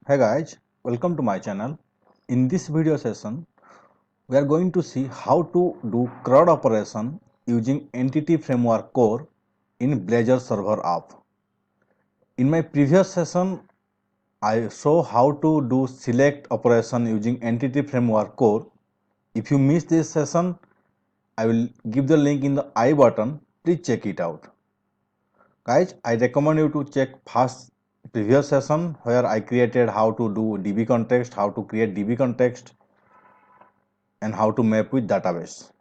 Hey guys, welcome to my channel. In this video session, we are going to see how to do CRUD operation using Entity Framework Core in Blazor Server app. In my previous session, I show how to do select operation using Entity Framework Core. If you missed this session, I will give the link in the I button. Please check it out. Guys, I recommend you to check first previous session where I created how to do DB context, how to create DB context, and how to map with database.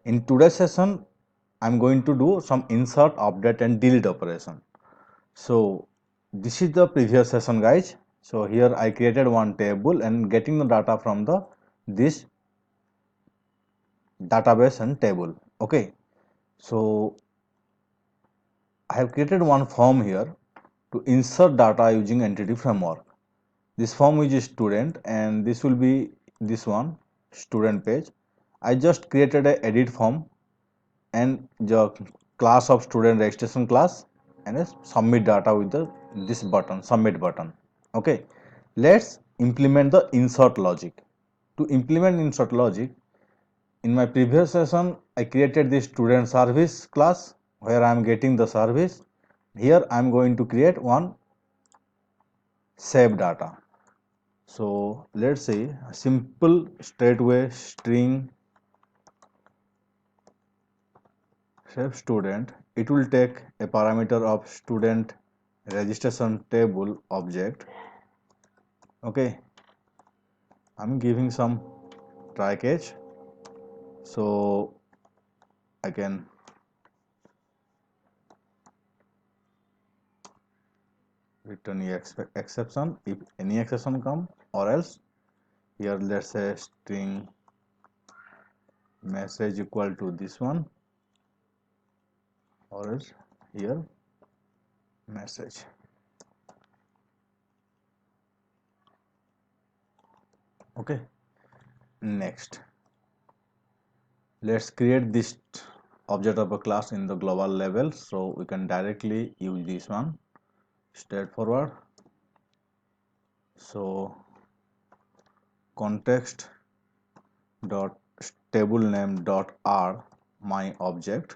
In today's session, I'm going to do some insert, update and delete operation. So this is the previous session guys. So here I created one table and getting the data from the this database and table. Okay. So I have created one form here to insert data using entity framework. This form is student and this will be this one student page. I just created a edit form and the class of student registration class and a submit data with the this button submit button. Okay, let's implement the insert logic. To implement insert logic, in my previous session I created this student service class where I am getting the service. Here I am going to create one save data. So let's say a simple straightaway string save student. It will take a parameter of student registration table object. Okay, I'm giving some try catch so I can return exception if any exception come, or else here let's say string message equal to this one, or else here message. Okay, next let's create this object of a class in the global level so we can directly use this one straightforward. So context dot table name dot r my object.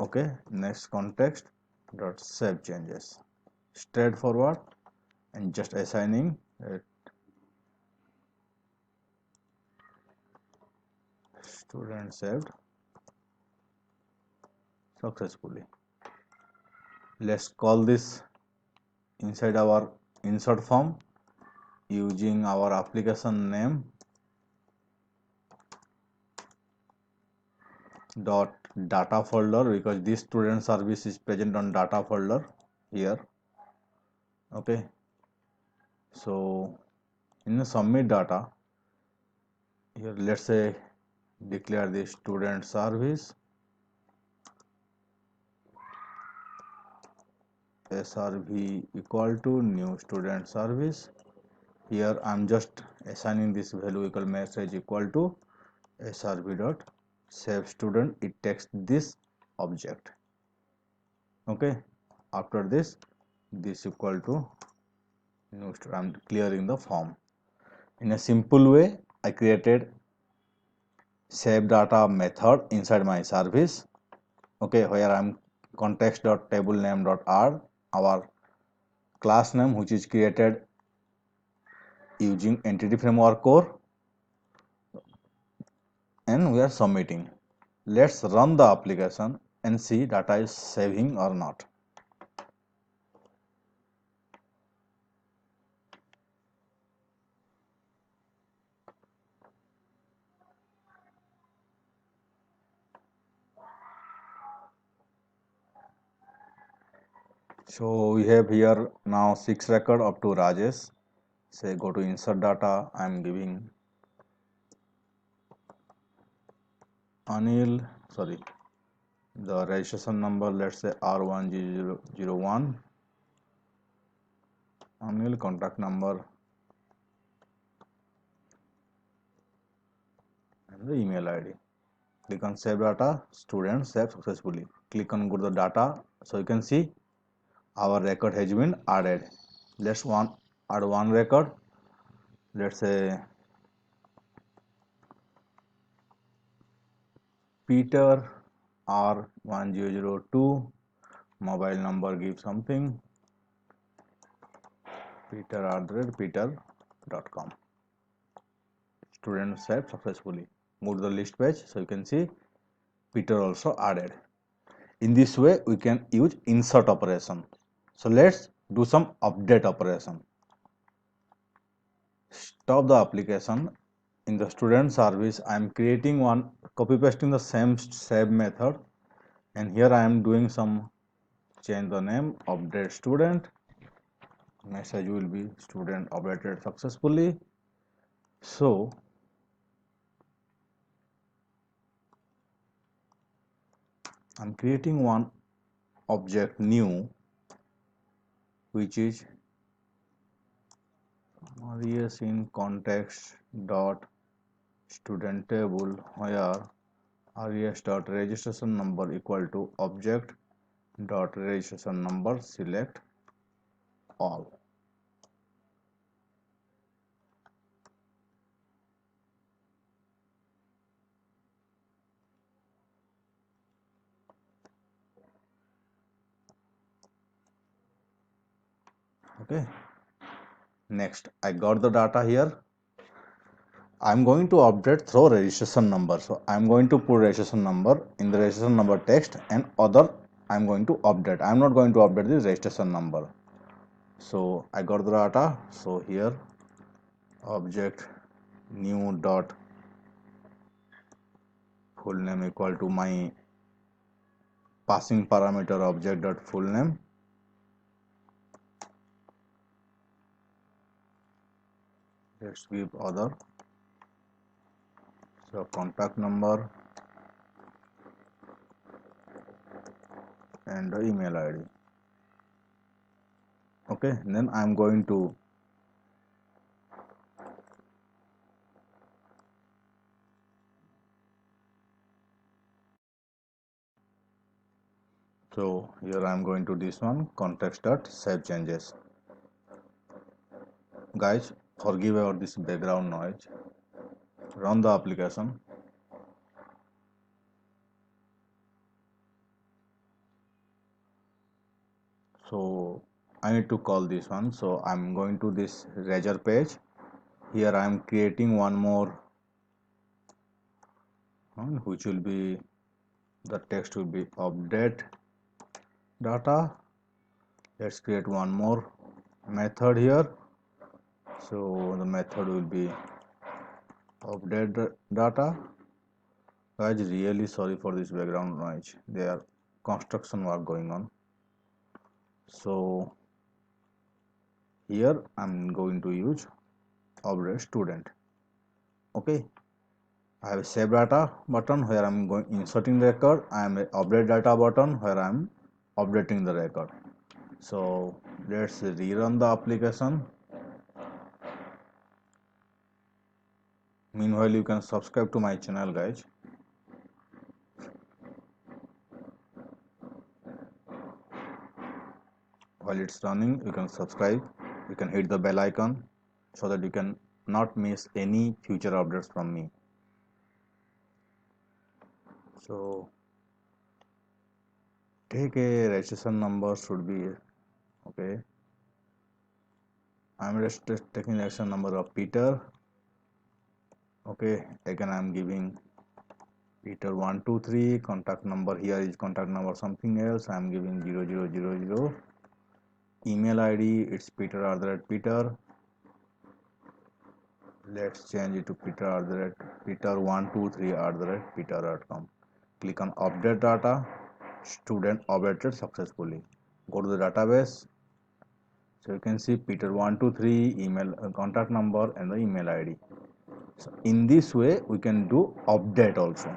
Okay, next context dot save changes, straightforward, and just assigning it student saved successfully. Let's call this inside our insert form using our application name dot data folder, because this student service is present on data folder here. Okay, so in the submit data here let's say declare the student service srv equal to new student service. Here I'm just assigning this value equal message equal to srv dot save student. It takes this object. Okay, after this equal to new student. I'm clearing the form. In a simple way I created save data method inside my service. Okay, where I'm context dot table name dot r our class name which is created using entity framework core, and we are submitting. Let's run the application and see data is saving or not. So we have here now 6 record up to Rajesh. Say go to insert data. I am giving Anil, sorry, the registration number, let's say R1001. Anil, contact number and the email ID. Click on save data, student saved successfully. Click on go to the data, so you can see our record has been added. let's add one record. Let's say Peter R1002, mobile number, give something, peter@peter.com. Student saved successfully. Move to the list page, so you can see Peter also added. In this way we can use insert operation. So let's do some update operation. Stop the application. In the student service I am creating one, copy pasting the same save method, and here I am doing some change the name, update student, message will be student updated successfully. So I'm creating one object new, which is res in context dot student table, where res dot registration number equal to object dot registration number, select all. Okay, next I got the data here. I'm going to update through registration number, so I'm going to put registration number in the registration number text, and other I'm going to update. I'm not going to update the registration number. So I got the data, so here object new dot full name equal to my passing parameter object dot full name. Let's give other, so contact number and the email ID. Okay, then I'm going to so here I'm going to this one, context dot save changes. Guys, forgive about this background noise. Run the application. So I need to call this one, so I'm going to this Razor page. Here I am creating one more, which will be, the text will be update data. Let's create one more method here. So the method will be update data. Guys, really sorry for this background noise. There construction work going on. So here I'm going to use update student. Okay, I have a save data button where I'm going inserting the record. I am a update data button where I'm updating the record. So let's rerun the application. Meanwhile, you can subscribe to my channel, guys. While it's running, you can subscribe, you can hit the bell icon so that you can not miss any future updates from me. So take a registration number, should be okay. I'm just taking the registration number of Peter. Okay, again I'm giving Peter 123. Contact number here is contact number something else. I'm giving 0000. Email ID, it's Peter@Peter. Let's change it to Peter123@Peter.com. Click on update data. Student updated successfully. Go to the database. So you can see Peter123 email, contact number and the email ID. So in this way we can do update also.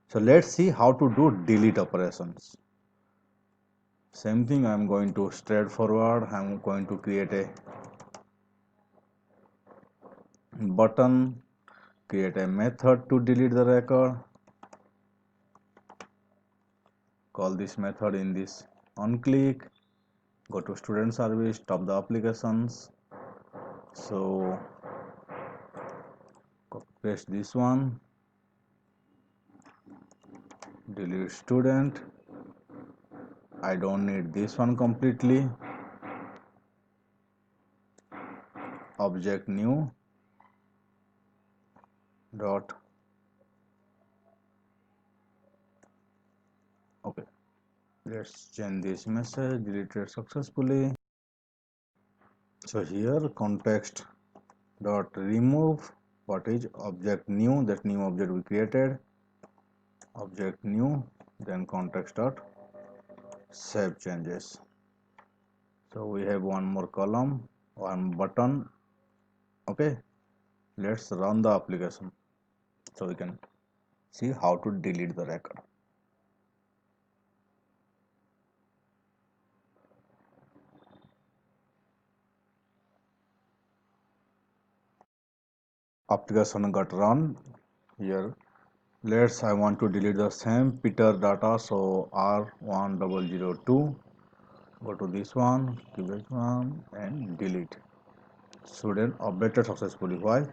So let's see how to do delete operations. Same thing, I'm going to straightforward. I'm going to create a button, create a method to delete the record. Call this method in this onClick, Go to student service, stop the applications. So paste this one, delete student. I don't need this one completely. Object new dot. Okay, let's change this message, deleted successfully. So here context dot remove what is object new, that new object we created, object new, then context dot save changes. So we have one more column, one button. Okay, let's run the application so we can see how to delete the record. Application got run. Here I want to delete the same Peter data, so R1002, go to this one, give this one and delete. Student updated successfully. Why?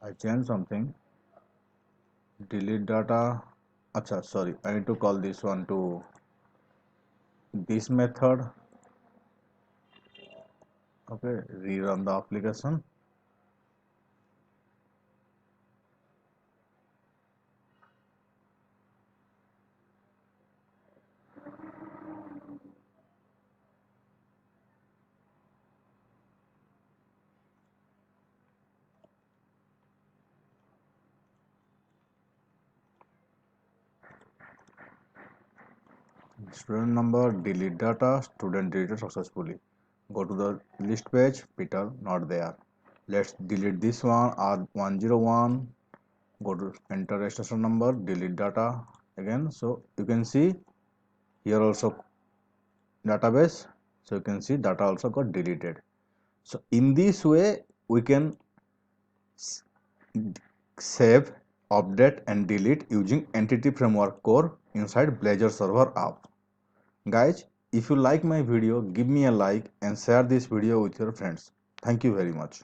I changed something. Delete data. Acha, sorry, I need to call this one to this method. Okay, rerun the application. Student number, delete data, student deleted successfully. Go to the list page, Peter not there. Let's delete this one, R101. Go to enter registration number, delete data again. So you can see here also database. So you can see data also got deleted. So in this way we can save, update and delete using Entity Framework Core inside Blazor Server app. Guys, if you like my video, give me a like and share this video with your friends. Thank you very much.